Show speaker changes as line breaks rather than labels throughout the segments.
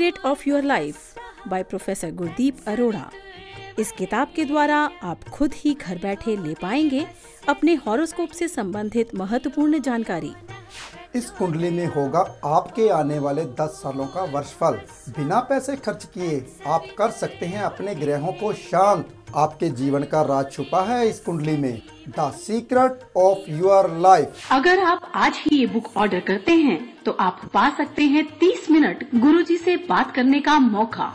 Secret of your life by professor Gurdeep Arora. इस किताब के द्वारा आप खुद ही घर बैठे ले पाएंगे अपने हॉरोस्कोप से संबंधित महत्वपूर्ण जानकारी।
इस कुंडली में होगा आपके आने वाले 10 सालों का वर्षफल। बिना पैसे खर्च किए आप कर सकते हैं अपने ग्रहों को शांत। आपके जीवन का राज छुपा है इस कुंडली में। The secret of your life.
अगर आप आज ही ये बुक ऑर्डर करते हैं तो आप पा सकते हैं 30 मिनट गुरुजी से बात करने का मौका।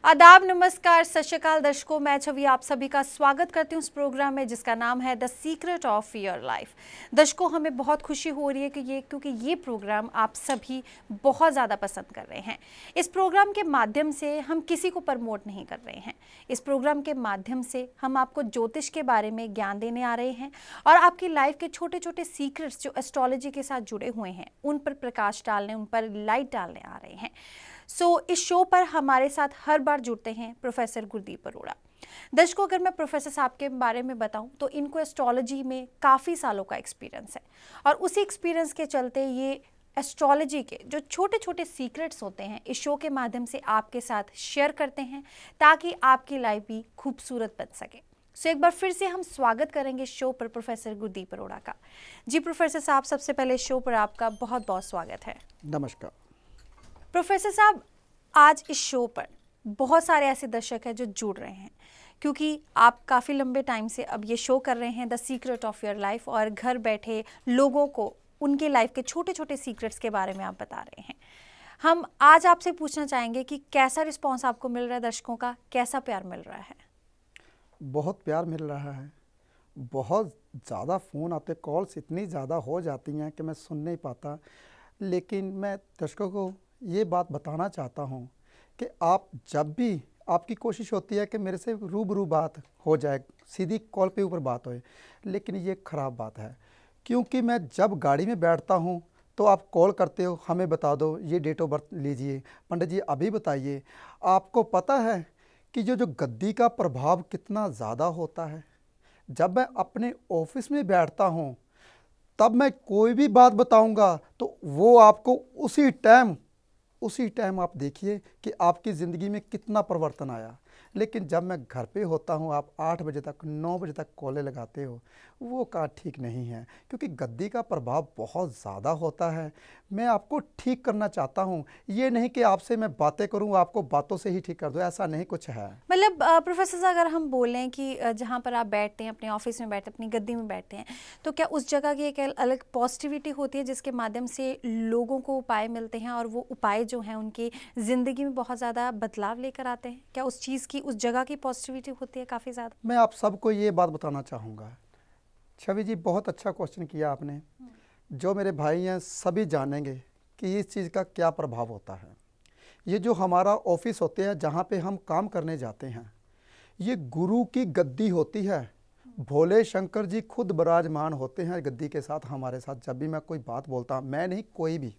आदाब, नमस्कार, सत श्री अकाल दर्शकों, मैं छवि आप सभी का स्वागत करती हूँ इस प्रोग्राम में जिसका नाम है the secret of your life. दर्शकों, हमें बहुत खुशी हो रही है क्योंकि ये प्रोग्राम आप सभी बहुत ज़्यादा पसंद कर रहे हैं। इस प्रोग्राम के माध्यम से हम किसी को प्रमोट नहीं कर रहे हैं। इस प्रोग्राम के माध्यम से हम आपको ज्योतिष के बारे में ज्ञान देने आ रहे हैं और आपकी लाइफ के छोटे छोटे सीक्रेट्स जो एस्ट्रोलॉजी के साथ जुड़े हुए हैं उन पर प्रकाश डालने, उन पर लाइट डालने आ रहे हैं। इस शो पर हमारे साथ हर बार जुड़ते हैं प्रोफेसर गुरदीप अरोड़ा। दर्शकों, अगर मैं प्रोफेसर साहब के बारे में बताऊं तो इनको एस्ट्रोलॉजी में काफ़ी सालों का एक्सपीरियंस है और उसी एक्सपीरियंस के चलते ये एस्ट्रोलॉजी के जो छोटे छोटे सीक्रेट्स होते हैं इस शो के माध्यम से आपके साथ शेयर करते हैं ताकि आपकी लाइफ भी खूबसूरत बन सके। एक बार फिर से हम स्वागत करेंगे शो पर प्रोफेसर गुरदीप अरोड़ा का। जी प्रोफेसर साहब, सबसे पहले शो पर आपका बहुत बहुत स्वागत है।
नमस्कार
प्रोफेसर साहब, आज इस शो पर बहुत सारे ऐसे दर्शक हैं जो जुड़ रहे हैं क्योंकि आप काफ़ी लंबे टाइम से अब ये शो कर रहे हैं the secret of your life और घर बैठे लोगों को उनके लाइफ के छोटे छोटे सीक्रेट्स के बारे में आप बता रहे हैं। हम आज आपसे पूछना चाहेंगे कि कैसा रिस्पॉन्स आपको मिल रहा है, दर्शकों का कैसा प्यार मिल रहा है?
बहुत प्यार मिल रहा है। बहुत ज़्यादा फ़ोन आते, कॉल्स इतनी ज़्यादा हो जाती हैं कि मैं सुन नहीं पाता। लेकिन मैं दर्शकों को ये बात बताना चाहता हूँ कि आप जब भी आपकी कोशिश होती है कि मेरे से रूबरू बात हो जाए, सीधी कॉल पे ऊपर बात होए, लेकिन ये ख़राब बात है क्योंकि मैं जब गाड़ी में बैठता हूँ तो आप कॉल करते हो, हमें बता दो, ये डेट ऑफ बर्थ लीजिए, पंडित जी अभी बताइए। आपको पता है कि जो गद्दी का प्रभाव कितना ज़्यादा होता है। जब मैं अपने ऑफिस में बैठता हूँ तब मैं कोई भी बात बताऊँगा तो वो आपको उसी टाइम आप देखिए कि आपकी ज़िंदगी में कितना परिवर्तन आया। लेकिन जब मैं घर पे होता हूँ, आप 8 बजे तक 9 बजे तक कॉलें लगाते हो, वो का ठीक नहीं है क्योंकि गद्दी का प्रभाव बहुत ज़्यादा होता है। मैं आपको ठीक करना चाहता हूँ, ये नहीं कि आपसे मैं बातें करूँ आपको बातों से ही ठीक कर दूँ, ऐसा नहीं कुछ है।
मतलब प्रोफेसर साहब, अगर हम बोलें कि जहाँ पर आप बैठते हैं, अपने ऑफिस में बैठते हैं, अपनी गद्दी में बैठते हैं, तो क्या उस जगह की एक अलग पॉजिटिविटी होती है जिसके माध्यम से लोगों को उपाय मिलते हैं और वो उपाय जो हैं उनकी ज़िंदगी में बहुत ज़्यादा बदलाव लेकर आते हैं? क्या उस चीज़ की, उस जगह की पॉजिटिविटी होती है काफ़ी ज़्यादा?
मैं आप सबको ये बात बताना चाहूँगा। छवि जी, बहुत अच्छा क्वेश्चन किया आपने। जो मेरे भाई हैं सभी जानेंगे कि इस चीज़ का क्या प्रभाव होता है। ये जो हमारा ऑफिस होते हैं जहाँ पे हम काम करने जाते हैं, ये गुरु की गद्दी होती है। भोले शंकर जी खुद विराजमान होते हैं गद्दी के साथ हमारे साथ। जब भी मैं कोई बात बोलता हूँ, मैं नहीं कोई भी,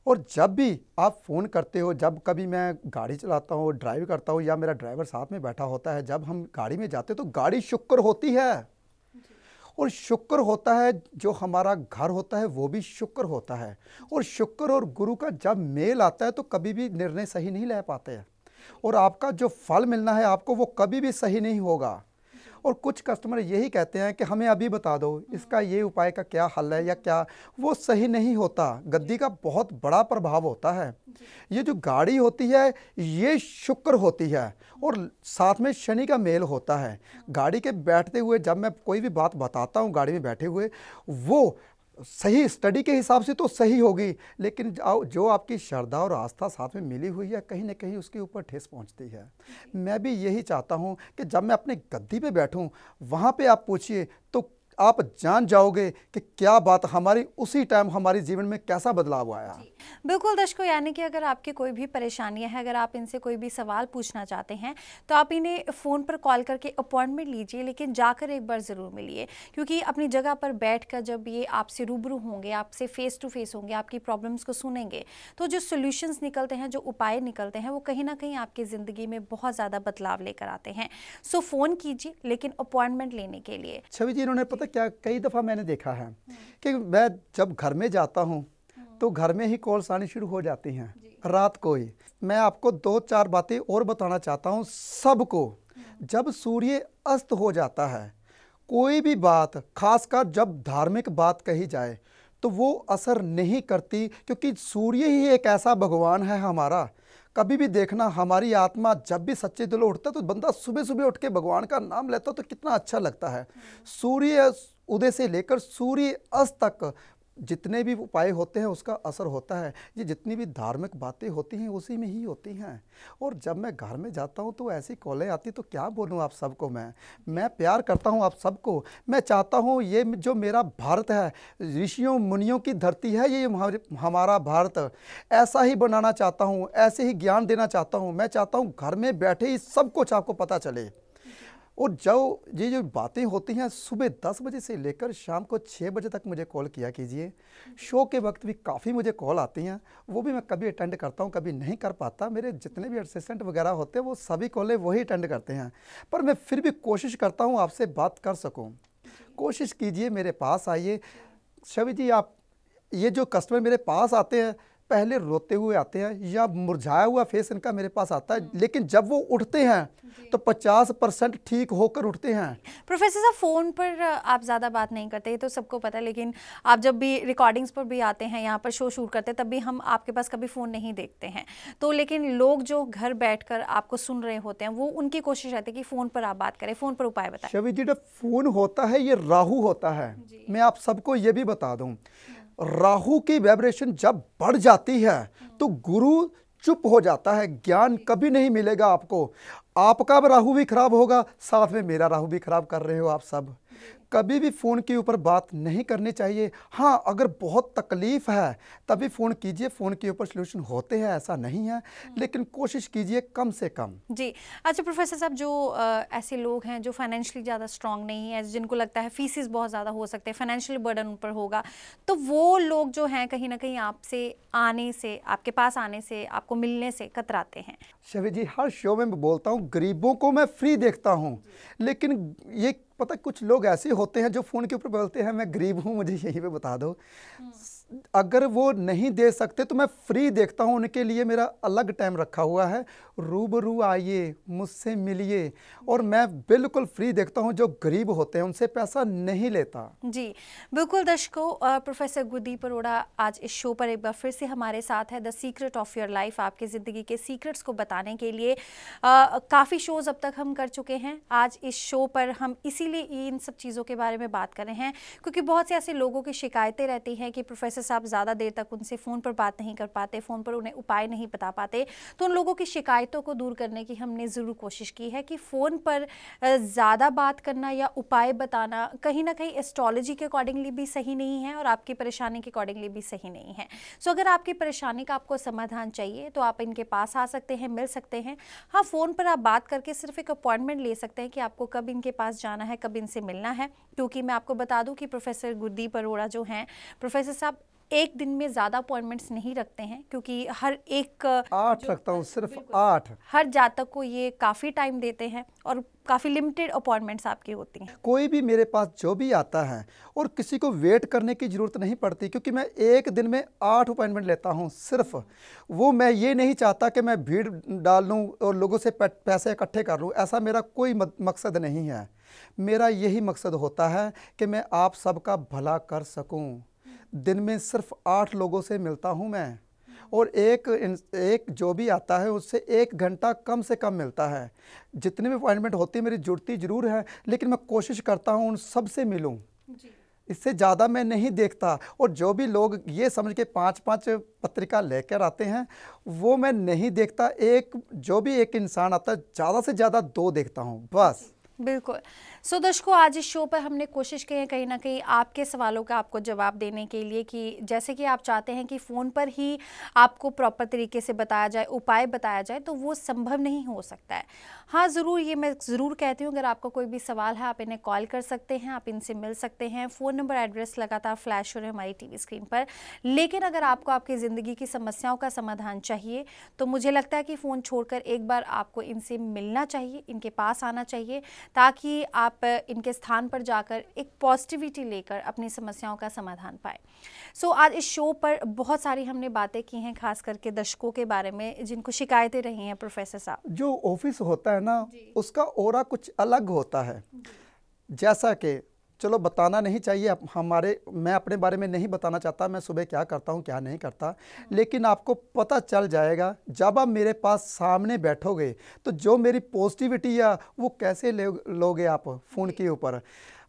और जब भी आप फ़ोन करते हो, जब कभी मैं गाड़ी चलाता हूँ, ड्राइव करता हूँ या मेरा ड्राइवर साथ में बैठा होता है, जब हम गाड़ी में जाते तो गाड़ी शुक्र होती है और शुक्र होता है, जो हमारा घर होता है वो भी शुक्र होता है। और शुक्र और गुरु का जब मेल आता है तो कभी भी निर्णय सही नहीं ले पाते हैं और आपका जो फल मिलना है आपको वो कभी भी सही नहीं होगा। और कुछ कस्टमर यही कहते हैं कि हमें अभी बता दो इसका ये उपाय का क्या हल है या क्या, वो सही नहीं होता। गद्दी का बहुत बड़ा प्रभाव होता है। ये जो गाड़ी होती है ये शुक्र होती है और साथ में शनि का मेल होता है। गाड़ी के बैठते हुए जब मैं कोई भी बात बताता हूँ गाड़ी में बैठे हुए, वो सही स्टडी के हिसाब से तो सही होगी, लेकिन जो आपकी श्रद्धा और आस्था साथ में मिली हुई है कहीं ना कहीं उसके ऊपर ठेस पहुंचती है। मैं भी यही चाहता हूं कि जब मैं अपने गद्दी पे बैठूं वहां पे आप पूछिए तो आप जान जाओगे कि क्या बात हमारी उसी टाइम हमारे जीवन में कैसा बदलाव आया।
बिल्कुल दर्शकों, यानी कि अगर आपकी कोई भी परेशानियां है, अगर आप इनसे कोई भी सवाल पूछना चाहते हैं तो आप इन्हें फ़ोन पर कॉल करके अपॉइंटमेंट लीजिए, लेकिन जाकर एक बार ज़रूर मिलिए क्योंकि अपनी जगह पर बैठकर जब ये आपसे रूबरू होंगे, आपसे फेस टू फेस होंगे, आपकी प्रॉब्लम्स को सुनेंगे तो जो सोल्यूशंस निकलते हैं, जो उपाय निकलते हैं वो कहीं ना कहीं आपकी ज़िंदगी में बहुत ज़्यादा बदलाव लेकर आते हैं। फ़ोन कीजिए लेकिन अपॉइंटमेंट लेने के लिए।
छवि जी, इन्होंने पता क्या, कई दफ़ा मैंने देखा है कि मैं जब घर में जाता हूँ तो घर में ही कॉल्स आनी शुरू हो जाती हैं रात को ही। मैं आपको 2-4 बातें और बताना चाहता हूँ सबको। जब सूर्य अस्त हो जाता है, कोई भी बात, खासकर जब धार्मिक बात कही जाए, तो वो असर नहीं करती, क्योंकि सूर्य ही एक ऐसा भगवान है हमारा। कभी भी देखना, हमारी आत्मा जब भी सच्चे दिल उठता है तो बंदा सुबह सुबह उठ के भगवान का नाम लेता तो कितना अच्छा लगता है। सूर्य उदय से लेकर सूर्य अस्त तक जितने भी उपाय होते हैं उसका असर होता है। ये जितनी भी धार्मिक बातें होती हैं उसी में ही होती हैं। और जब मैं घर में जाता हूँ तो ऐसी कॉलें आती तो क्या बोलूँ आप सबको। मैं प्यार करता हूँ आप सबको। मैं चाहता हूँ ये जो मेरा भारत है, ऋषियों मुनियों की धरती है, ये हमारा भारत ऐसा ही बनाना चाहता हूँ, ऐसे ही ज्ञान देना चाहता हूँ। मैं चाहता हूँ घर में बैठे ही सब कुछ आपको पता चले। और ये जो बातें होती हैं, सुबह 10 बजे से लेकर शाम को 6 बजे तक मुझे कॉल किया कीजिए। शो के वक्त भी काफ़ी मुझे कॉल आती हैं, वो भी मैं कभी अटेंड करता हूँ, कभी नहीं कर पाता। मेरे जितने भी असिस्टेंट वगैरह होते हैं वो सभी कॉलें वही अटेंड करते हैं, पर मैं फिर भी कोशिश करता हूँ आपसे बात कर सकूँ। कोशिश कीजिए, मेरे पास आइए। छवि जी, आप ये जो कस्टमर मेरे पास आते हैं पहले रोते हुए आते हैं या मुरझाया हुआ फेस इनका मेरे पास आता है, लेकिन जब वो उठते हैं तो 50% ठीक होकर उठते हैं।
प्रोफेसर साहब, फ़ोन पर आप ज़्यादा बात नहीं करते, ये तो सबको पता है, लेकिन आप जब भी रिकॉर्डिंग्स पर भी आते हैं, यहाँ पर शो शूट करते हैं, तब भी हम आपके पास कभी फ़ोन नहीं देखते हैं। तो लेकिन लोग जो घर बैठकर आपको सुन रहे होते हैं, वो उनकी कोशिश रहती है कि फ़ोन पर आप बात करें, फ़ोन पर उपाय बताएं।
शवि जी, जब फ़ोन होता है ये राहु होता है। मैं आप सबको ये भी बता दूं, राहु की वाइब्रेशन जब बढ़ जाती है तो गुरु चुप हो जाता है, ज्ञान कभी नहीं मिलेगा आपको। आपका राहु भी खराब होगा, साथ में मेरा राहु भी खराब कर रहे हो आप सब। कभी भी फ़ोन के ऊपर बात नहीं करनी चाहिए। हाँ, अगर बहुत तकलीफ़ है तभी फ़ोन कीजिए, फ़ोन के ऊपर सलूशन होते हैं, ऐसा नहीं है, लेकिन कोशिश कीजिए कम से कम।
जी। अच्छा प्रोफेसर साहब, जो ऐसे लोग हैं जो फाइनेंशियली ज़्यादा स्ट्रांग नहीं है, जिनको लगता है फीसिस बहुत ज़्यादा हो सकते हैं, फाइनेंशियल बर्डन उन पर होगा, तो वो लोग जो हैं कहीं ना कहीं आपसे आने से, आपके पास आने से, आपको मिलने से कतराते हैं।
शवि जी, हर शो में मैं बोलता हूँ गरीबों को मैं फ्री देखता हूँ, लेकिन ये पता कुछ लोग ऐसे होते हैं जो फ़ोन के ऊपर बोलते हैं मैं गरीब हूँ, मुझे यहीं पे बता दो। अगर वो नहीं दे सकते तो मैं फ्री देखता हूँ, उनके लिए मेरा अलग टाइम रखा हुआ है। रूबरू आइए, मुझसे मिलिए, और मैं बिल्कुल फ्री देखता हूँ। जो गरीब होते हैं उनसे पैसा नहीं लेता। जी
बिल्कुल दर्शकों, प्रोफेसर गुरदीप अरोड़ा आज इस शो पर एक बार फिर से हमारे साथ है। The secret of your life, आपकी ज़िंदगी के सीक्रेट्स को बताने के लिए काफ़ी शोज़ अब तक हम कर चुके हैं। आज इस शो पर हम इसीलिए इन सब चीज़ों के बारे में बात कर रहे हैं क्योंकि बहुत से ऐसे लोगों की शिकायतें रहती हैं कि प्रोफेसर साहब ज़्यादा देर तक उनसे फ़ोन पर बात नहीं कर पाते, फ़ोन पर उन्हें उपाय नहीं बता पाते। तो उन लोगों की शिकायतों को दूर करने की हमने ज़रूर कोशिश की है कि फ़ोन पर ज़्यादा बात करना या उपाय बताना कहीं ना कहीं एस्ट्रोलॉजी के अकॉर्डिंगली भी सही नहीं है और आपकी परेशानी के अकॉर्डिंगली भी सही नहीं है। सो अगर आपकी परेशानी का आपको समाधान चाहिए तो आप इनके पास आ सकते हैं, मिल सकते हैं। हाँ, फ़ोन पर आप बात करके सिर्फ एक अपॉइंटमेंट ले सकते हैं कि आपको कब इनके पास जाना है, कब इनसे मिलना है। क्योंकि मैं आपको बता दूं कि प्रोफेसर गुरदीप अरोड़ा जो हैं, प्रोफेसर साहब एक दिन में ज़्यादा अपॉइंटमेंट्स नहीं रखते हैं क्योंकि हर एक
8 रखता हूँ, सिर्फ 8।
हर जातक को ये काफ़ी टाइम देते हैं और काफ़ी लिमिटेड अपॉइंटमेंट्स आपकी होती हैं।
कोई भी मेरे पास जो भी आता है और किसी को वेट करने की ज़रूरत नहीं पड़ती क्योंकि मैं एक दिन में 8 अपॉइंटमेंट लेता हूँ सिर्फ। वो मैं ये नहीं चाहता कि मैं भीड़ डाल लूँ और लोगों से पैसे इकट्ठे कर लूँ, ऐसा मेरा कोई मकसद नहीं है। मेरा यही मकसद होता है कि मैं आप सबका भला कर सकूँ। दिन में सिर्फ 8 लोगों से मिलता हूँ मैं, और एक जो भी आता है उससे 1 घंटा कम से कम मिलता है। जितनी भी अपॉइंटमेंट होती है मेरी जुड़ती ज़रूर है, लेकिन मैं कोशिश करता हूँ उन सब से मिलूँ। इससे ज़्यादा मैं नहीं देखता। और जो भी लोग ये समझ के 5-5 पत्रिका लेकर आते हैं वो मैं नहीं देखता। जो भी एक इंसान आता है ज़्यादा से ज़्यादा 2 देखता हूँ बस।
बिल्कुल। सो दर्शकों, आज इस शो पर हमने कोशिश की है कहीं ना कहीं आपके सवालों का आपको जवाब देने के लिए कि जैसे कि आप चाहते हैं कि फ़ोन पर ही आपको प्रॉपर तरीके से बताया जाए, उपाय बताया जाए, तो वो संभव नहीं हो सकता है। हाँ, ज़रूर ये मैं ज़रूर कहती हूँ, अगर आपका कोई भी सवाल है आप इन्हें कॉल कर सकते हैं, आप इनसे मिल सकते हैं। फ़ोन नंबर, एड्रेस लगातार फ्लैश हो रहे हैं हमारी टीवी स्क्रीन पर। लेकिन अगर आपको आपकी ज़िंदगी की समस्याओं का समाधान चाहिए तो मुझे लगता है कि फ़ोन छोड़कर एक बार आपको इनसे मिलना चाहिए, इनके पास आना चाहिए, ताकि आप आप इनके स्थान पर जाकर एक पॉजिटिविटी लेकर अपनी समस्याओं का समाधान पाएं। सो आज इस शो पर बहुत सारी हमने बातें की हैं, खास करके दर्शकों के बारे में जिनको शिकायतें रही हैं। प्रोफेसर साहब,
जो ऑफिस होता है ना, उसका ऑरा कुछ अलग होता है। जैसा कि चलो बताना नहीं चाहिए, मैं अपने बारे में नहीं बताना चाहता, मैं सुबह क्या करता हूँ क्या नहीं करता, लेकिन आपको पता चल जाएगा जब आप मेरे पास सामने बैठोगे तो जो मेरी पॉजिटिविटी या वो कैसे लोगे आप फ़ोन के ऊपर।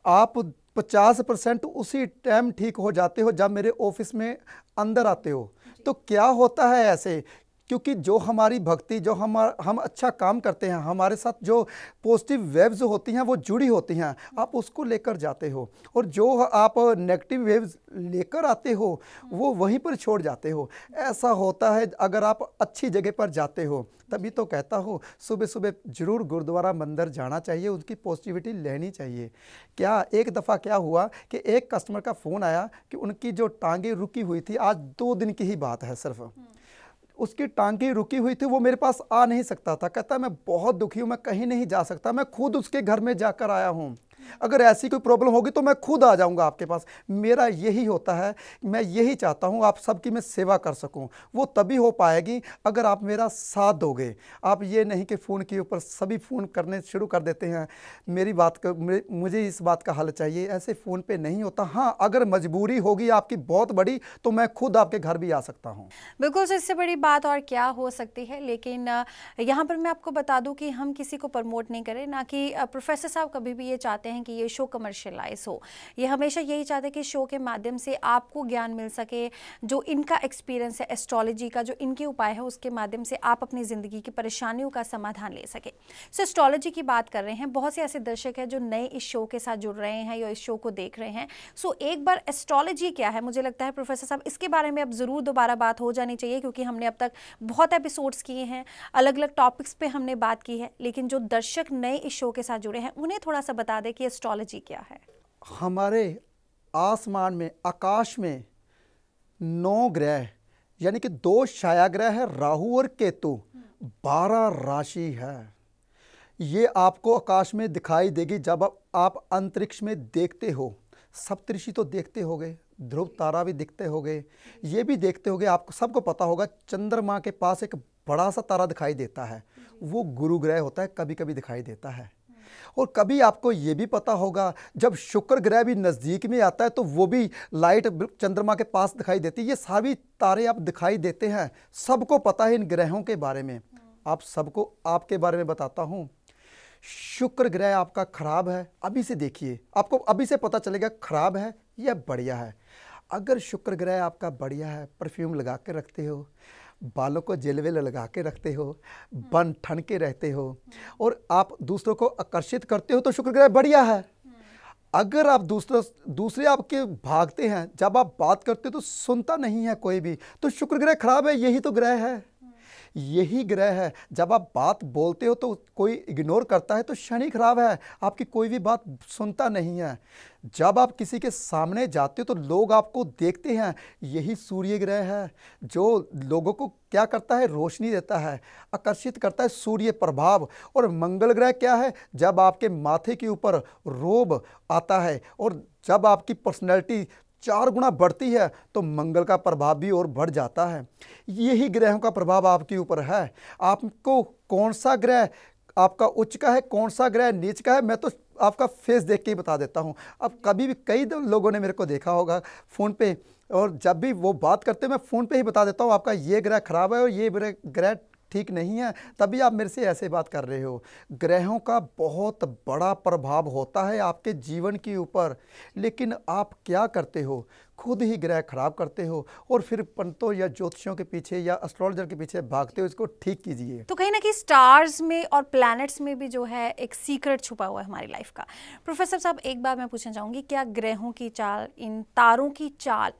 आप 50% उसी टाइम ठीक हो जाते हो जब मेरे ऑफिस में अंदर आते हो। तो क्या होता है ऐसे, क्योंकि जो हमारी भक्ति, जो हम अच्छा काम करते हैं, हमारे साथ जो पॉजिटिव वेव्स होती हैं वो जुड़ी होती हैं, आप उसको लेकर जाते हो, और जो आप नेगेटिव वेव्स लेकर आते हो वो वहीं पर छोड़ जाते हो। ऐसा होता है अगर आप अच्छी जगह पर जाते हो। तभी तो कहता हूँ सुबह सुबह ज़रूर गुरुद्वारा मंदिर जाना चाहिए, उसकी पॉजिटिविटी लेनी चाहिए। क्या एक दफ़ा क्या हुआ कि एक कस्टमर का फ़ोन आया कि उनकी जो टांगें रुकी हुई थी, आज 2 दिन की ही बात है सिर्फ, उसकी टांगें रुकी हुई थी, वो मेरे पास आ नहीं सकता था। कहता मैं बहुत दुखी हूँ, मैं कहीं नहीं जा सकता, मैं खुद उसके घर में जाकर आया हूँ, अगर ऐसी कोई प्रॉब्लम होगी तो मैं खुद आ जाऊंगा आपके पास। मेरा यही होता है, मैं यही चाहता हूँ आप सबकी मैं सेवा कर सकूँ। वो तभी हो पाएगी अगर आप मेरा साथ दोगे। आप ये नहीं कि फ़ोन के ऊपर सभी फ़ोन करने शुरू कर देते हैं, मुझे इस बात का हल चाहिए, ऐसे फ़ोन पे नहीं होता। हाँ, अगर मजबूरी होगी आपकी बहुत बड़ी तो मैं खुद आपके घर भी आ सकता हूँ।
बिल्कुल, इससे बड़ी बात और क्या हो सकती है। लेकिन यहाँ पर मैं आपको बता दूं कि हम किसी को प्रमोट नहीं करें, ना कि प्रोफेसर साहब कभी भी ये चाहते हैं कि ये शो कमर्शियलाइज हो। ये हमेशा यही चाहते हैं कि शो के माध्यम से आपको ज्ञान मिल सके, जो इनका एक्सपीरियंस है एस्ट्रोलॉजी का, जो इनके उपाय है उसके माध्यम से आप अपनी ज़िंदगी की परेशानियों का समाधान ले सके। सो एस्ट्रोलॉजी की बात कर रहे हैं, बहुत से ऐसे दर्शक हैं जो नए इस शो के साथ जुड़ रहे हैं या इस शो को देख रहे हैं। सो एक बार एस्ट्रोलॉजी क्या है, मुझे लगता है प्रोफेसर साहब इसके बारे में अब ज़रूर दोबारा बात हो जानी चाहिए, क्योंकि हमने अब तक बहुत एपिसोड्स किए हैं, अलग अलग टॉपिक्स पे हमने बात की है, लेकिन जो दर्शक नए इस शो के साथ जुड़े हैं उन्हें थोड़ा सा बता दें कि एस्ट्रोलॉजी क्या है।
हमारे आसमान में, आकाश में 9 ग्रह यानी कि 2 छाया ग्रह है, राहु और केतु, 12 राशि है। ये आपको आकाश में दिखाई देगी जब आप अंतरिक्ष में देखते हो। सप्तऋषि तो देखते होगे, ध्रुव तारा भी दिखते होगे, ये भी देखते होगे, आपको सबको पता होगा चंद्रमा के पास एक बड़ा सा तारा दिखाई देता है, वो गुरु ग्रह होता है, कभी कभी दिखाई देता है। और कभी आपको ये भी पता होगा जब शुक्र ग्रह भी नज़दीक में आता है तो वो भी लाइट चंद्रमा के पास दिखाई देती है। ये सभी तारे आप दिखाई देते हैं, सबको पता है इन ग्रहों के बारे में। आप सबको आपके बारे में बताता हूँ। शुक्र ग्रह आपका खराब है, अभी से देखिए, आपको अभी से पता चलेगा खराब है या बढ़िया है। अगर शुक्र ग्रह आपका बढ़िया है, परफ्यूम लगा के रखते हो, बालों को जेल वेल लगा के रखते हो, बन ठन के रहते हो और आप दूसरों को आकर्षित करते हो तो शुक्र ग्रह बढ़िया है। अगर आप दूसरे आपके भागते हैं, जब आप बात करते हो तो सुनता नहीं है कोई भी, तो शुक्र ग्रह खराब है। यही तो ग्रह है, यही ग्रह है। जब आप बात बोलते हो तो कोई इग्नोर करता है तो शनि खराब है, आपकी कोई भी बात सुनता नहीं है। जब आप किसी के सामने जाते हो तो लोग आपको देखते हैं, यही सूर्य ग्रह है जो लोगों को क्या करता है, रोशनी देता है, आकर्षित करता है, सूर्य प्रभाव। और मंगल ग्रह क्या है, जब आपके माथे के ऊपर रोब आता है और जब आपकी पर्सनैलिटी 4 गुना बढ़ती है तो मंगल का प्रभाव भी और बढ़ जाता है। यही ग्रहों का प्रभाव आपके ऊपर है। आपको कौन सा ग्रह आपका उच्च का है, कौन सा ग्रह नीच का है, मैं तो आपका फेस देख के ही बता देता हूँ। अब कभी भी कई लोगों ने मेरे को देखा होगा फ़ोन पे, और जब भी वो बात करते हैं मैं फ़ोन पे ही बता देता हूँ आपका ये ग्रह खराब है और ये ग्रह ठीक नहीं है, तभी आप मेरे से ऐसे बात कर रहे हो। ग्रहों का बहुत बड़ा प्रभाव होता है आपके जीवन के ऊपर, लेकिन आप क्या करते हो, खुद ही ग्रह खराब करते हो और फिर पंतों या ज्योतिषियों के पीछे या एस्ट्रोलॉजर के पीछे भागते हो। इसको ठीक कीजिए।
तो कहीं ना कहीं स्टार्स में और प्लैनेट्स में भी जो है एक सीक्रेट छुपा हुआ है हमारी लाइफ का। प्रोफेसर साहब, एक बार मैं पूछना चाहूँगी, क्या ग्रहों की चाल, इन तारों की चाल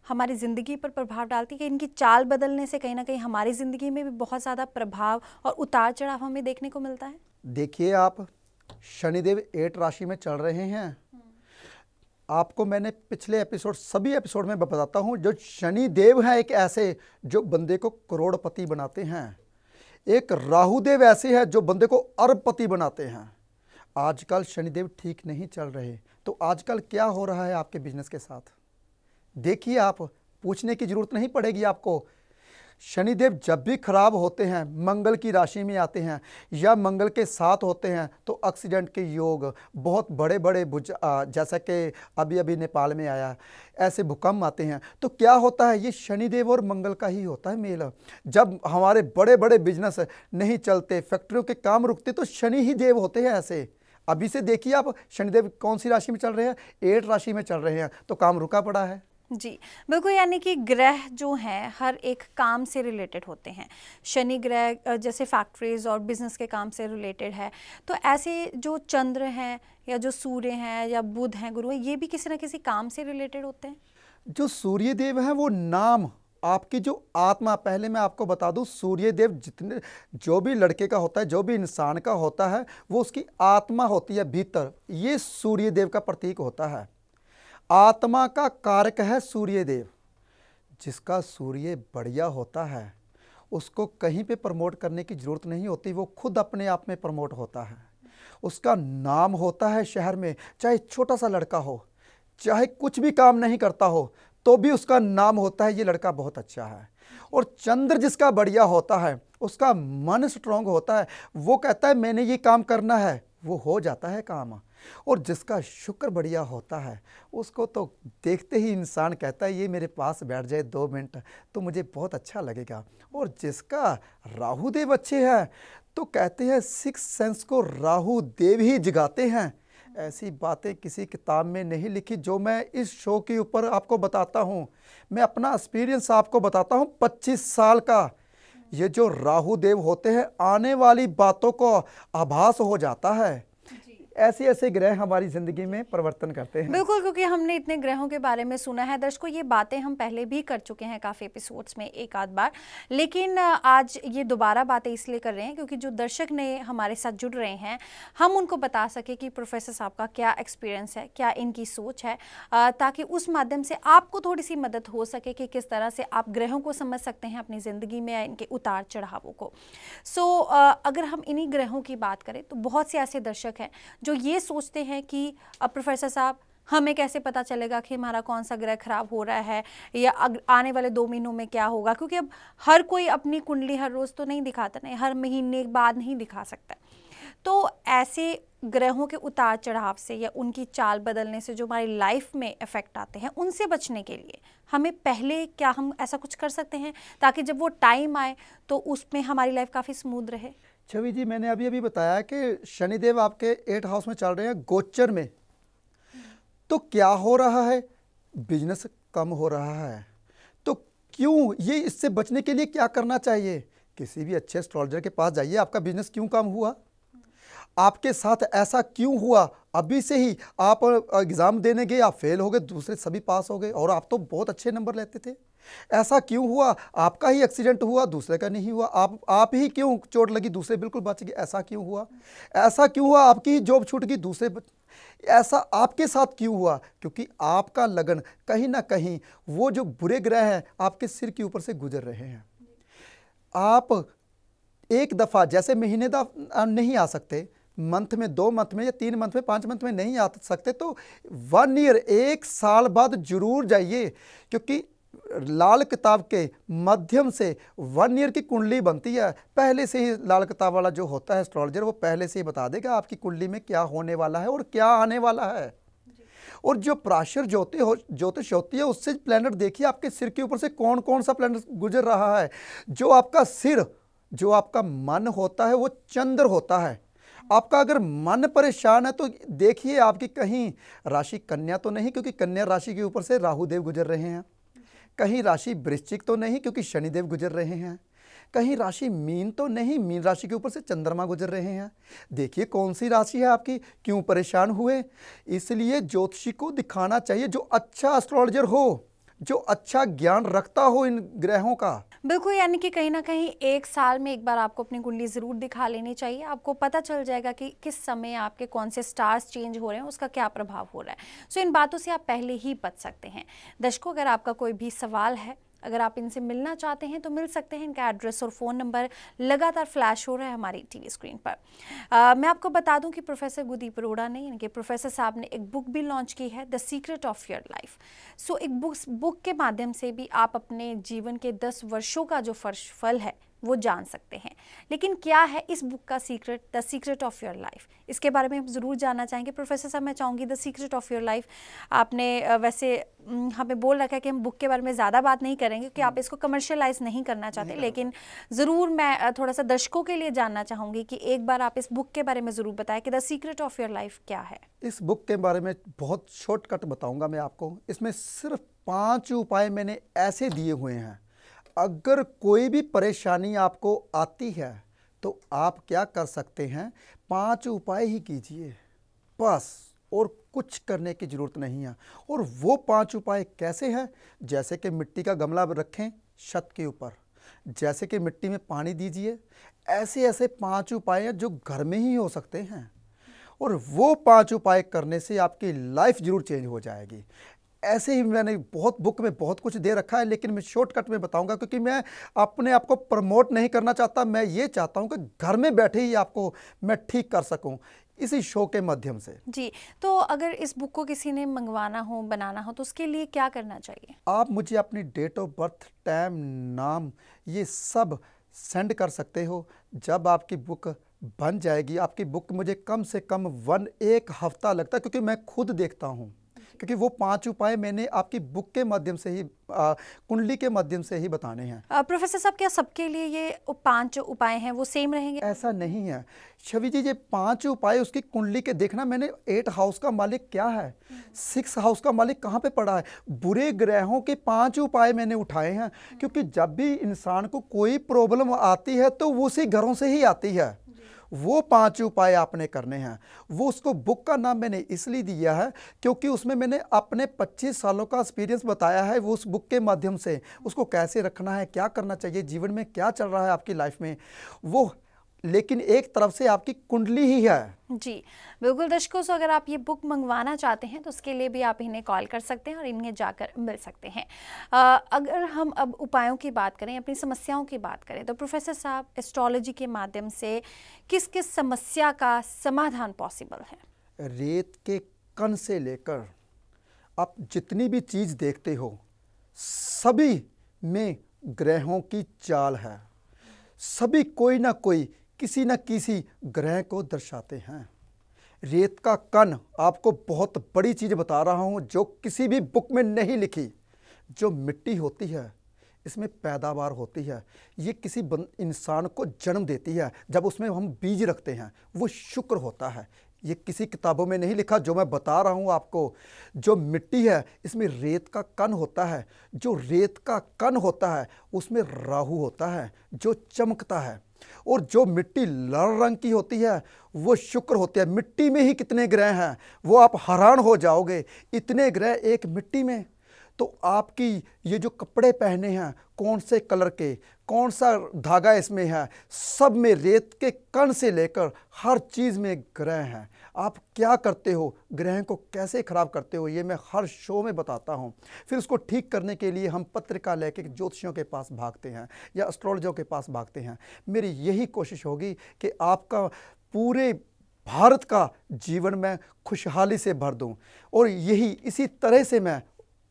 हमारी ज़िंदगी पर प्रभाव डालती है? कि इनकी चाल बदलने से कहीं ना कहीं हमारी ज़िंदगी में भी बहुत ज़्यादा प्रभाव और उतार चढ़ाव हमें देखने को मिलता है?
देखिए, आप शनिदेव 8 राशि में चल रहे हैं। आपको मैंने पिछले एपिसोड, सभी एपिसोड में बताता हूँ, जो शनिदेव हैं एक ऐसे जो बंदे को करोड़पति बनाते हैं, एक राहुदेव ऐसे है जो बंदे को अरबपति बनाते हैं। आजकल शनिदेव ठीक नहीं चल रहे, तो आजकल क्या हो रहा है आपके बिजनेस के साथ? देखिए, आप पूछने की जरूरत नहीं पड़ेगी आपको। शनिदेव जब भी खराब होते हैं, मंगल की राशि में आते हैं या मंगल के साथ होते हैं, तो एक्सीडेंट के योग, बहुत बड़े बड़े जैसा कि अभी अभी नेपाल में आया, ऐसे भूकंप आते हैं। तो क्या होता है, ये शनिदेव और मंगल का ही होता है मेल। जब हमारे बड़े बड़े बिजनेस नहीं चलते, फैक्ट्रियों के काम रुकते, तो शनि ही देव होते हैं ऐसे। अभी से देखिए आप, शनिदेव कौन सी राशि में चल रहे हैं? 8 राशि में चल रहे हैं, तो काम रुका पड़ा है।
जी बिल्कुल, यानी कि ग्रह जो हैं हर एक काम से रिलेटेड होते हैं। शनि ग्रह जैसे फैक्ट्रीज और बिजनेस के काम से रिलेटेड है, तो ऐसे जो चंद्र हैं या जो सूर्य हैं या बुध हैं, गुरु हैं, ये भी किसी ना किसी काम से रिलेटेड होते हैं।
जो सूर्य देव है वो नाम, आपकी जो आत्मा, पहले मैं आपको बता दूं, सूर्य देव जितने, जो भी लड़के का होता है, जो भी इंसान का होता है, वो उसकी आत्मा होती है भीतर, ये सूर्य देव का प्रतीक होता है। आत्मा का कारक है सूर्य देव। जिसका सूर्य बढ़िया होता है, उसको कहीं पे प्रमोट करने की ज़रूरत नहीं होती, वो खुद अपने आप में प्रमोट होता है। उसका नाम होता है शहर में, चाहे छोटा सा लड़का हो, चाहे कुछ भी काम नहीं करता हो, तो भी उसका नाम होता है, ये लड़का बहुत अच्छा है। और चंद्र जिसका बढ़िया होता है, उसका मन स्ट्रांग होता है, वो कहता है मैंने ये काम करना है, वो हो जाता है काम। और जिसका शुक्र बढ़िया होता है, उसको तो देखते ही इंसान कहता है ये मेरे पास बैठ जाए 2 मिनट तो मुझे बहुत अच्छा लगेगा। और जिसका राहु देव अच्छे हैं, तो कहते हैं 6 सेंस को राहु देव ही जगाते हैं। ऐसी बातें किसी किताब में नहीं लिखी जो मैं इस शो के ऊपर आपको बताता हूँ। मैं अपना एक्सपीरियंस आपको बताता हूँ 25 साल का। ये जो राहु देव होते हैं, आने वाली बातों को आभास हो जाता है। ऐसे ऐसे ग्रह हमारी जिंदगी में परिवर्तन करते हैं।
बिल्कुल, क्योंकि हमने इतने ग्रहों के बारे में सुना है। दर्शकों, ये बातें हम पहले भी कर चुके हैं काफ़ी एपिसोड्स में, एक आध बार, लेकिन आज ये दोबारा बातें इसलिए कर रहे हैं क्योंकि जो दर्शक ने हमारे साथ जुड़ रहे हैं, हम उनको बता सके कि प्रोफेसर साहब का क्या एक्सपीरियंस है, क्या इनकी सोच है, ताकि उस माध्यम से आपको थोड़ी सी मदद हो सके कि किस तरह से आप ग्रहों को समझ सकते हैं अपनी ज़िंदगी में या इनके उतार चढ़ावों को। अगर हम इन्हीं ग्रहों की बात करें तो बहुत से ऐसे दर्शक हैं जो ये सोचते हैं कि अब प्रोफेसर साहब हमें कैसे पता चलेगा कि हमारा कौन सा ग्रह खराब हो रहा है या आने वाले 2 महीनों में क्या होगा, क्योंकि अब हर कोई अपनी कुंडली हर रोज़ तो नहीं दिखाता, नहीं हर महीने बाद नहीं दिखा सकता। तो ऐसे ग्रहों के उतार चढ़ाव से या उनकी चाल बदलने से जो हमारी लाइफ में इफ़ेक्ट आते हैं, उनसे बचने के लिए हमें पहले क्या हम ऐसा कुछ कर सकते हैं ताकि जब वो टाइम आए तो उसमें हमारी लाइफ काफ़ी स्मूथ रहे?
छवि जी, मैंने अभी बताया कि शनिदेव आपके 8 हाउस में चल रहे हैं, गोचर में। तो क्या हो रहा है? बिजनेस कम हो रहा है। तो क्यों? ये इससे बचने के लिए क्या करना चाहिए? किसी भी अच्छे एस्ट्रोलॉजर के पास जाइए। आपका बिजनेस क्यों कम हुआ? आपके साथ ऐसा क्यों हुआ? अभी से ही आप एग्ज़ाम देने गए, आप फेल हो गए, दूसरे सभी पास हो गए और आप तो बहुत अच्छे नंबर लेते थे। ऐसा क्यों हुआ? आपका ही एक्सीडेंट हुआ, दूसरे का नहीं हुआ। आप ही क्यों चोट लगी, दूसरे बिल्कुल बच गए? ऐसा क्यों हुआ? ऐसा क्यों हुआ? आपकी ही जॉब छूट गई, दूसरे ऐसा आपके साथ क्यों हुआ? क्योंकि आपका लगन कहीं ना कहीं, वो जो बुरे ग्रह हैं आपके सिर के ऊपर से गुजर रहे हैं। आप एक दफ़ा जैसे महीने नहीं आ सकते, मंथ में, 2 मंथ में या 3 मंथ में, 5 मंथ में नहीं आ सकते, तो 1 ईयर, 1 साल बाद जरूर जाइए। क्योंकि लाल किताब के माध्यम से 1 ईयर की कुंडली बनती है। पहले से ही लाल किताब वाला जो होता है एस्ट्रोलॉजर, वो पहले से ही बता देगा आपकी कुंडली में क्या होने वाला है और क्या आने वाला है। और जो प्राशर ज्योतिष होती है, उससे प्लैनेट देखिए आपके सिर के ऊपर से कौन कौन सा प्लैनेट गुजर रहा है। जो आपका सिर, जो आपका मन होता है, वो चंद्र होता है। आपका अगर मन परेशान है तो देखिए आपकी कहीं राशि कन्या तो नहीं, क्योंकि कन्या राशि के ऊपर से राहु देव गुजर रहे हैं। कहीं राशि वृश्चिक तो नहीं, क्योंकि शनिदेव गुजर रहे हैं। कहीं राशि मीन तो नहीं, मीन राशि के ऊपर से चंद्रमा गुजर रहे हैं। देखिए कौन सी राशि है आपकी, क्यों परेशान हुए। इसलिए ज्योतिषी को दिखाना चाहिए जो अच्छा एस्ट्रोलॉजर हो, जो अच्छा ज्ञान रखता हो इन ग्रहों का।
बिल्कुल, यानी कि कहीं ना कहीं 1 साल में एक बार आपको अपनी कुंडली ज़रूर दिखा लेनी चाहिए। आपको पता चल जाएगा कि किस समय आपके कौन से स्टार्स चेंज हो रहे हैं, उसका क्या प्रभाव हो रहा है। इन बातों से आप पहले ही बच सकते हैं। दर्शकों, अगर आपका कोई भी सवाल है अगर आप इनसे मिलना चाहते हैं तो मिल सकते हैं। इनका एड्रेस और फ़ोन नंबर लगातार फ्लैश हो रहा है हमारी टीवी स्क्रीन पर। मैं आपको बता दूं कि प्रोफेसर गुरदीप अरोड़ा ने, इनके प्रोफेसर साहब ने एक बुक भी लॉन्च की है, the secret of your life. So एक बुक के माध्यम से भी आप अपने जीवन के 10 वर्षों का जो फल है वो जान सकते हैं। लेकिन क्या है इस बुक का secret, the secret of your life, इसके बारे में हम ज़रूर जानना चाहेंगे। प्रोफेसर साहब, मैं चाहूँगी the secret of your life, आपने वैसे हमें बोल रखा है कि हम बुक के बारे में ज़्यादा बात नहीं करेंगे क्योंकि आप इसको कमर्शियलाइज नहीं करना चाहते, लेकिन ज़रूर मैं थोड़ा सा दर्शकों के लिए जानना चाहूँगी कि एक बार आप इस बुक के बारे में ज़रूर बताएं कि the secret of your life क्या है।
इस बुक के बारे में बहुत शॉर्टकट बताऊँगा मैं आपको। इसमें सिर्फ 5 उपाय मैंने ऐसे दिए हुए हैं, अगर कोई भी परेशानी आपको आती है तो आप क्या कर सकते हैं, 5 उपाय ही कीजिए बस, और कुछ करने की ज़रूरत नहीं है। और वो 5 उपाय कैसे हैं? जैसे कि मिट्टी का गमला रखें छत के ऊपर, जैसे कि मिट्टी में पानी दीजिए, ऐसे ऐसे 5 उपाय हैं जो घर में ही हो सकते हैं। और वो 5 उपाय करने से आपकी लाइफ ज़रूर चेंज हो जाएगी। ऐसे ही मैंने बुक में बहुत कुछ दे रखा है, लेकिन मैं शॉर्टकट में बताऊंगा क्योंकि मैं अपने आप को प्रमोट नहीं करना चाहता। मैं ये चाहता हूं कि घर में बैठे ही आपको मैं ठीक कर सकूं इसी शो के माध्यम से।
जी, तो अगर इस बुक को किसी ने मंगवाना हो, बनाना हो, तो उसके लिए क्या करना चाहिए? आप
मुझे अपनी डेट ऑफ बर्थ, टाइम, नाम ये सब सेंड कर सकते हो। जब आपकी बुक बन जाएगी, आपकी बुक मुझे कम से कम 1 हफ्ता लगता है क्योंकि मैं खुद देखता हूँ, क्योंकि वो 5 उपाय मैंने आपकी बुक के माध्यम से ही, कुंडली के माध्यम से ही बताने हैं।
प्रोफेसर साहब, क्या सबके लिए ये 5 उपाय हैं वो सेम रहेंगे?
ऐसा नहीं है छवि जी, ये 5 उपाय उसकी कुंडली के देखना। मैंने 8 हाउस का मालिक क्या है, 6 हाउस का मालिक कहाँ पे पड़ा है, बुरे ग्रहों के 5 उपाय मैंने उठाए हैं। क्योंकि जब भी इंसान को कोई प्रॉब्लम आती है तो वो उसी घरों से ही आती है। वो 5 उपाय आपने करने हैं। वो उसको बुक का नाम मैंने इसलिए दिया है क्योंकि उसमें मैंने अपने 25 सालों का एक्सपीरियंस बताया है। वो उस बुक के माध्यम से उसको कैसे रखना है, क्या करना चाहिए, जीवन में क्या चल रहा है आपकी लाइफ में, वो लेकिन एक तरफ से आपकी कुंडली ही है।
जी बिल्कुल दर्शकों, सो अगर आप ये बुक मंगवाना चाहते हैं तो उसके लिए भी आप इन्हें कॉल कर सकते हैं और इन्हें जाकर मिल सकते हैं। अगर हम अब उपायों की बात करें, अपनी समस्याओं की बात करें, तो प्रोफेसर साहब, एस्ट्रोलॉजी के माध्यम से किस किस समस्या का समाधान पॉसिबल है?
रेत के कण से लेकर आप जितनी भी चीज़ देखते हो, सभी में ग्रहों की चाल है। सभी कोई ना कोई किसी न किसी ग्रह को दर्शाते हैं। रेत का कण, आपको बहुत बड़ी चीज़ बता रहा हूँ जो किसी भी बुक में नहीं लिखी। जो मिट्टी होती है इसमें पैदावार होती है, ये किसी इंसान को जन्म देती है। जब उसमें हम बीज रखते हैं वो शुक्र होता है। ये किसी किताबों में नहीं लिखा, जो मैं बता रहा हूँ आपको। जो मिट्टी है इसमें रेत का कण होता है। जो रेत का कण होता है उसमें राहु होता है जो चमकता है। और जो मिट्टी लाल रंग की होती है वो शुक्र होती है। मिट्टी में ही कितने ग्रह हैं, वो आप हैरान हो जाओगे, इतने ग्रह एक मिट्टी में। तो आपकी ये जो कपड़े पहने हैं, कौन से कलर के, कौन सा धागा इसमें है, सब में रेत के कण से लेकर हर चीज़ में ग्रह हैं। आप क्या करते हो, ग्रह को कैसे ख़राब करते हो, ये मैं हर शो में बताता हूँ। फिर उसको ठीक करने के लिए हम पत्रिका लेके ज्योतिषियों के पास भागते हैं या एस्ट्रोलॉजरों के पास भागते हैं। मेरी यही कोशिश होगी कि आपका पूरे भारत का जीवन मैं खुशहाली से भर दूँ। और यही इसी तरह से मैं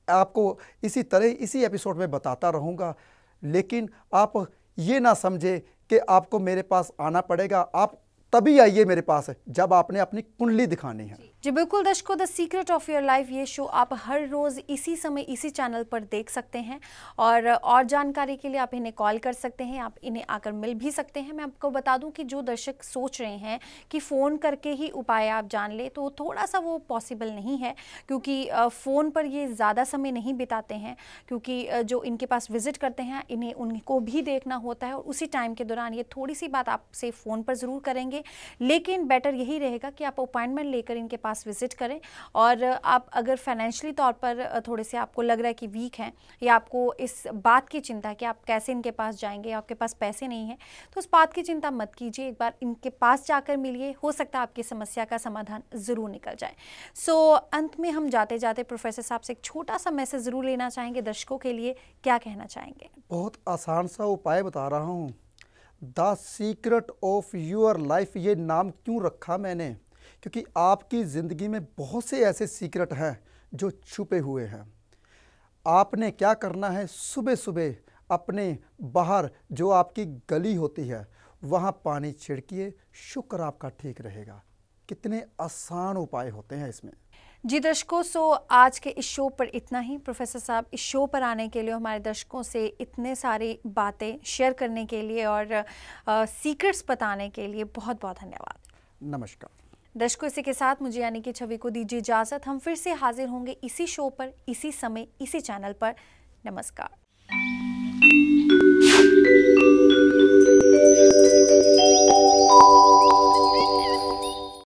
आपको इसी एपिसोड में बताता रहूँगा। लेकिन आप ये ना समझे कि आपको मेरे पास आना पड़ेगा। आप तभी आइए मेरे पास जब आपने अपनी कुंडली दिखानी है।
जी बिल्कुल दर्शकों, the secret of your life ये शो आप हर रोज़ इसी समय इसी चैनल पर देख सकते हैं। और जानकारी के लिए आप इन्हें कॉल कर सकते हैं, आप इन्हें आकर मिल भी सकते हैं। मैं आपको बता दूं कि जो दर्शक सोच रहे हैं कि फ़ोन करके ही उपाय आप जान ले, तो थोड़ा सा वो पॉसिबल नहीं है, क्योंकि फ़ोन पर ये ज़्यादा समय नहीं बिताते हैं, क्योंकि जो इनके पास विजिट करते हैं इन्हें उनको भी देखना होता है और उसी टाइम के दौरान ये थोड़ी सी बात आपसे फ़ोन पर ज़रूर करेंगे। लेकिन बेटर यही रहेगा कि आप अपॉइंटमेंट लेकर इनके पास पास विजिट करें। और आप अगर फाइनेंशियली तौर पर थोड़े से आपको लग रहा है कि वीक हैं या आपको इस बात की चिंता है कि आप कैसे इनके पास जाएंगे, आपके पास पैसे नहीं हैं, तो उस बात की चिंता मत कीजिए। एक बार इनके पास जाकर मिलिए, हो सकता है आपकी समस्या का समाधान ज़रूर निकल जाए। अंत में हम जाते जाते प्रोफेसर साहब से एक छोटा सा मैसेज ज़रूर लेना चाहेंगे दर्शकों के लिए, क्या कहना चाहेंगे?
बहुत आसान सा उपाय बता रहा हूँ। The secret of your life, ये नाम क्यों रखा मैंने? क्योंकि आपकी ज़िंदगी में बहुत से ऐसे सीक्रेट हैं जो छुपे हुए हैं। आपने क्या करना है, सुबह सुबह अपने बाहर जो आपकी गली होती है वहाँ पानी छिड़किए, शुक्र आपका ठीक रहेगा। कितने आसान उपाय होते हैं इसमें।
जी दर्शकों, आज के इस शो पर इतना ही। प्रोफेसर साहब इस शो पर आने के लिए, हमारे दर्शकों से इतने सारी बातें शेयर करने के लिए और सीक्रेट्स बताने के लिए बहुत बहुत धन्यवाद।
नमस्कार
दर्शकों, इसी के साथ मुझे यानी कि छवि को दीजिए इजाज़त। हम फिर से हाजिर होंगे इसी शो पर, इसी समय, इसी चैनल पर। नमस्कार।